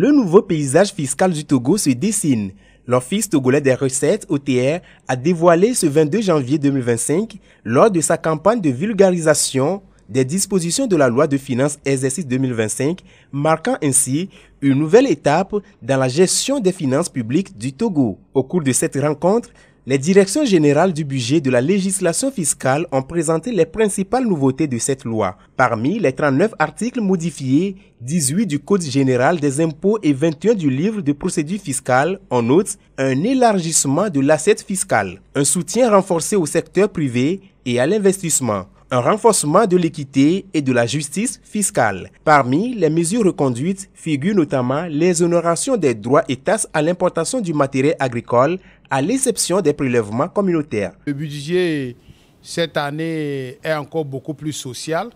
Le nouveau paysage fiscal du Togo se dessine. L'Office togolais des recettes, OTR, a dévoilé ce 22 janvier 2025, lors de sa campagne de vulgarisation des dispositions de la loi de finances exercice 2025, marquant ainsi une nouvelle étape dans la gestion des finances publiques du Togo. Au cours de cette rencontre, les directions générales du budget et de la législation fiscale ont présenté les principales nouveautés de cette loi. Parmi les 39 articles modifiés, 18 du Code général des impôts et 21 du livre de procédure fiscale, on note un élargissement de l'assiette fiscale, un soutien renforcé au secteur privé et à l'investissement, un renforcement de l'équité et de la justice fiscale. Parmi les mesures reconduites figurent notamment l'exonération des droits et taxes à l'importation du matériel agricole, à l'exception des prélèvements communautaires. Le budget cette année est encore beaucoup plus social.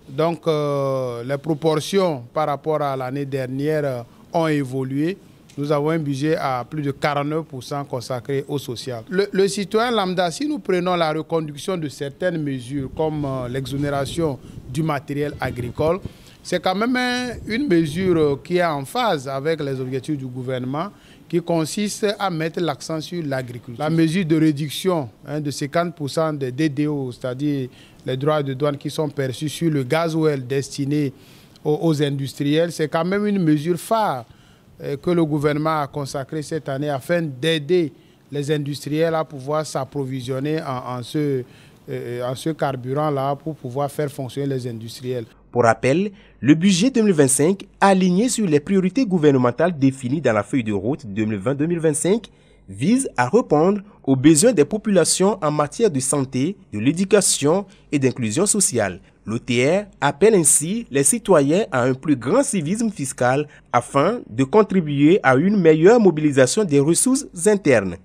Donc les proportions par rapport à l'année dernière ont évolué. Nous avons un budget à plus de 49% consacré au social. Le citoyen lambda, si nous prenons la reconduction de certaines mesures comme l'exonération du matériel agricole, c'est quand même une mesure qui est en phase avec les objectifs du gouvernement qui consiste à mettre l'accent sur l'agriculture. La mesure de réduction de 50% des DDO, c'est-à-dire les droits de douane qui sont perçus sur le gasoil destiné aux industriels, c'est quand même une mesure phare que le gouvernement a consacré cette année afin d'aider les industriels à pouvoir s'approvisionner en ce carburant-là pour pouvoir faire fonctionner les industriels. Pour rappel, le budget 2025, aligné sur les priorités gouvernementales définies dans la feuille de route 2020-2025, vise à répondre aux besoins des populations en matière de santé, de l'éducation et d'inclusion sociale. L'OTR appelle ainsi les citoyens à un plus grand civisme fiscal afin de contribuer à une meilleure mobilisation des ressources internes.